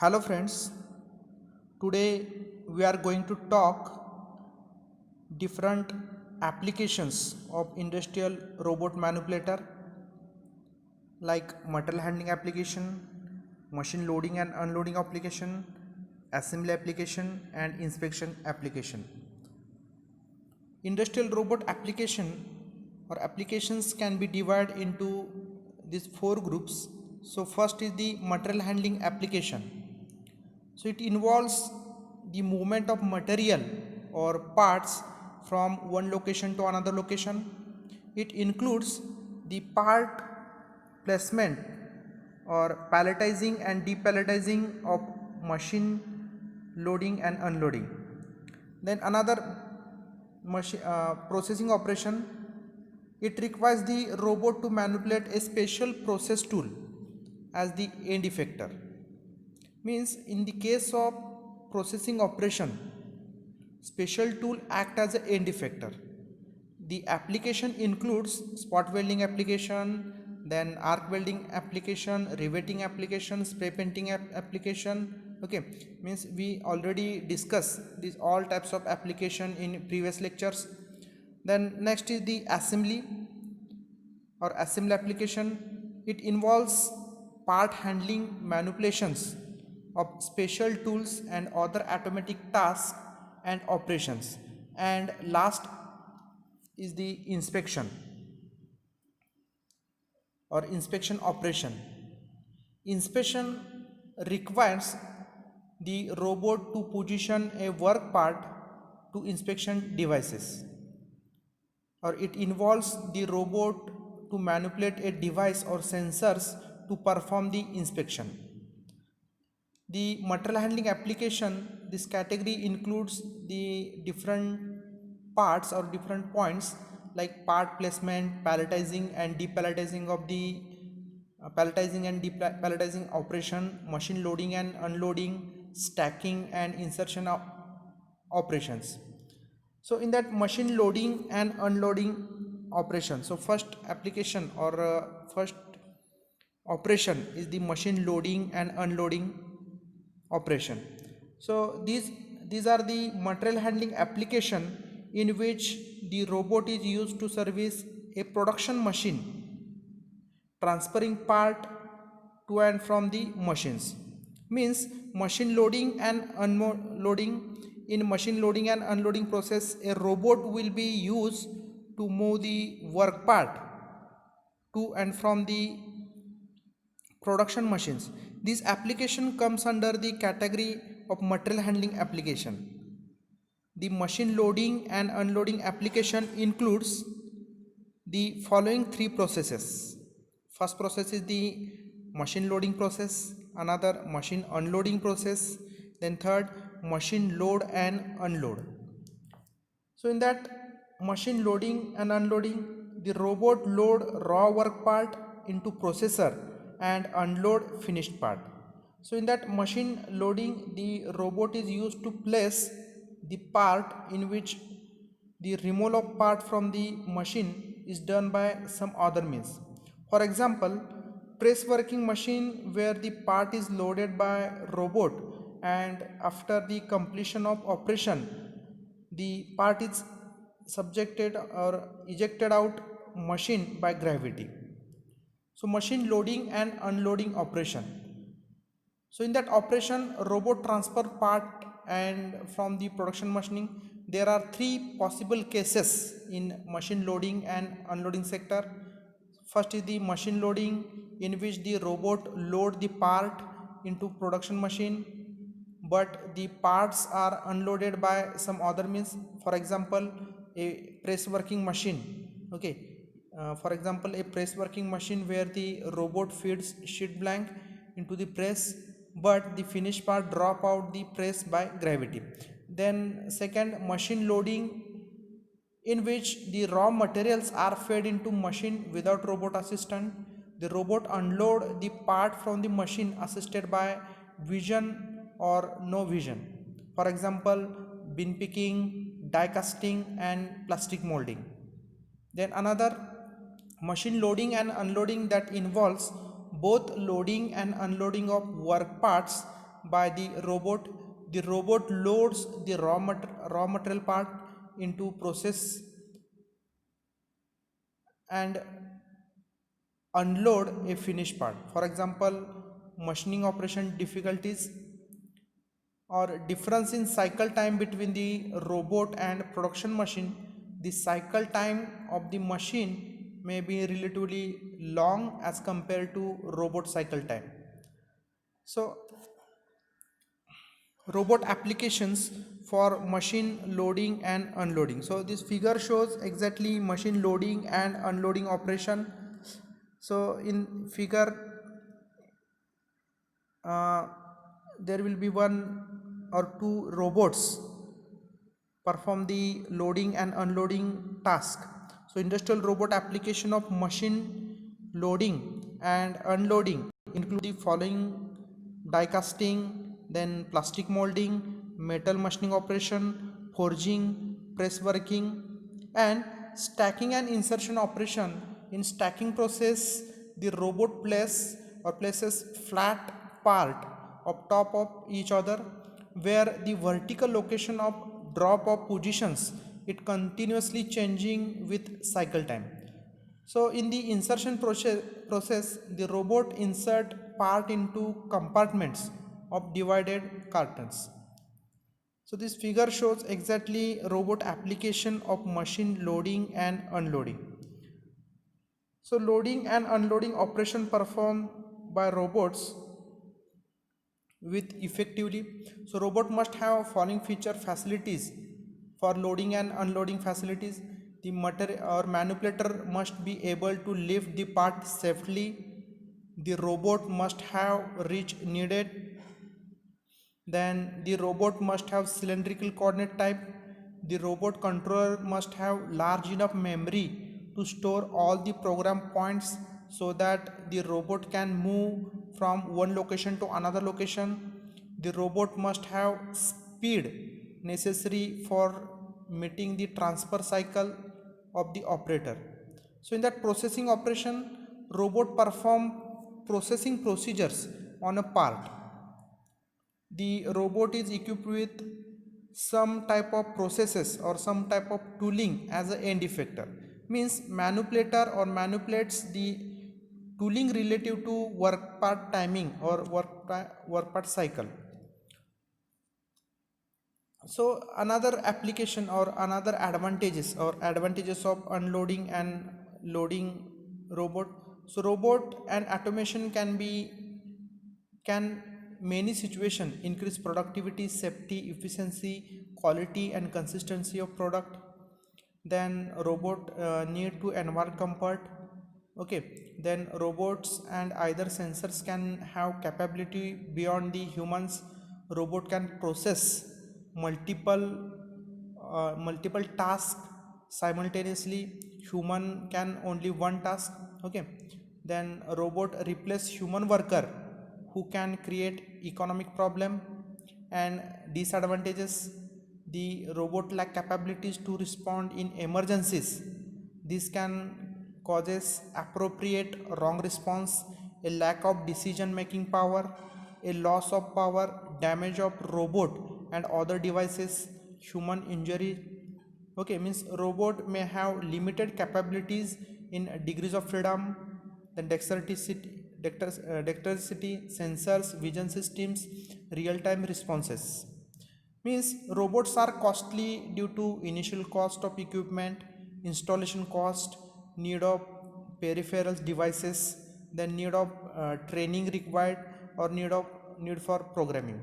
Hello friends, today we are going to talk different applications of industrial robot manipulator like material handling application, machine loading and unloading application, assembly application and inspection application. Industrial robot application or applications can be divided into these four groups. So first is the material handling application. So it involves the movement of material or parts from one location to another location. It includes the part placement or palletizing and depalletizing of machine loading and unloading. Then another processing operation, it requires the robot to manipulate a special process tool as the end effector. Means in the case of processing operation, special tool act as an end effector. The application includes spot welding application, then arc welding application, riveting application, spray painting application. Okay, means we already discussed these all types of application in previous lectures. Then next is the assembly or assembly application. It involves part handling manipulations of special tools and other automatic tasks and operations. And last is the inspection or inspection operation. Inspection requires the robot to position a work part to inspection devices, or it involves the robot to manipulate a device or sensors to perform the inspection. The material handling application, this category includes the different parts or different points like part placement, palletizing and depalletizing of the palletizing and depalletizing operation, machine loading and unloading, stacking and insertion of operations. So in that machine loading and unloading operation, so first application or first operation is the machine loading and unloading operation. So these are the material handling application in which the robot is used to service a production machine, transferring part to and from the machines. Means machine loading and unloading. In machine loading and unloading process, a robot will be used to move the work part to and from the production machines. This application comes under the category of material handling application. The machine loading and unloading application includes the following three processes. First process is the machine loading process, another machine unloading process, then third machine load and unload. So in that machine loading and unloading, the robot load raw work part into processor and unload finished part. So in that machine loading, the robot is used to place the part in which the removal of part from the machine is done by some other means. For example, press working machine where the part is loaded by robot and after the completion of operation the part is subjected or ejected out machine by gravity. So machine loading and unloading operation. So in that operation, robot transfer part and from the production machining. There are three possible cases in machine loading and unloading sector. First is the machine loading, in which the robot load the part into production machine, but the parts are unloaded by some other means. For example, a press working machine. Okay, for example, a press working machine where the robot feeds sheet blank into the press, but the finished part drop out the press by gravity. Then second, machine loading, in which the raw materials are fed into machine without robot assistant. The robot unload the part from the machine assisted by vision or no vision. For example, bin picking, die casting and plastic molding. Then another machine loading and unloading that involves both loading and unloading of work parts by the robot loads the raw material part into process and unload a finished part. For example, machining operation difficulties or difference in cycle time between the robot and production machine. The cycle time of the machine may be relatively long as compared to robot cycle time. So robot applications for machine loading and unloading. So this figure shows exactly machine loading and unloading operation. So in figure uh, there will be one or two robots perform the loading and unloading task. So industrial robot application of machine loading and unloading include the following: die casting, then plastic molding, metal machining operation, forging, press working, and stacking and insertion operation. In stacking process, the robot places flat part on top of each other, where the vertical location of drop of positions it continuously changing with cycle time. So in the insertion process, the robot insert part into compartments of divided cartons. So this figure shows exactly robot application of machine loading and unloading. So loading and unloading operation performed by robots with effectively. So robot must have following feature facilities for loading and unloading facilities. The motor or manipulator must be able to lift the part safely. The robot must have reach needed. Then the robot must have cylindrical coordinate type. The robot controller must have large enough memory to store all the program points so that the robot can move from one location to another location. The robot must have speed necessary for meeting the transfer cycle of the operator. So in that processing operation, robot perform processing procedures on a part. The robot is equipped with some type of processes or some type of tooling as an end effector, means manipulator or manipulates the tooling relative to work part timing or work part cycle. So another application or another advantages of unloading and loading robot. So robot and automation can many situation increase productivity, safety, efficiency, quality and consistency of product. Then robot need to environment comfort. Okay, then robots and either sensors can have capability beyond the humans. Robot can process multiple multiple tasks simultaneously. Human can only one task. Okay, then robot replace human worker who can create economic problem. And disadvantages: the robot lack capabilities to respond in emergencies. This can causes appropriate wrong response, a lack of decision making power, a loss of power, damage of robot and other devices, human injury. Okay, means robot may have limited capabilities in degrees of freedom. Then dexterity, sensors, vision systems, real-time responses. Means robots are costly due to initial cost of equipment, installation cost, need of peripheral devices, then need of training required or need for programming.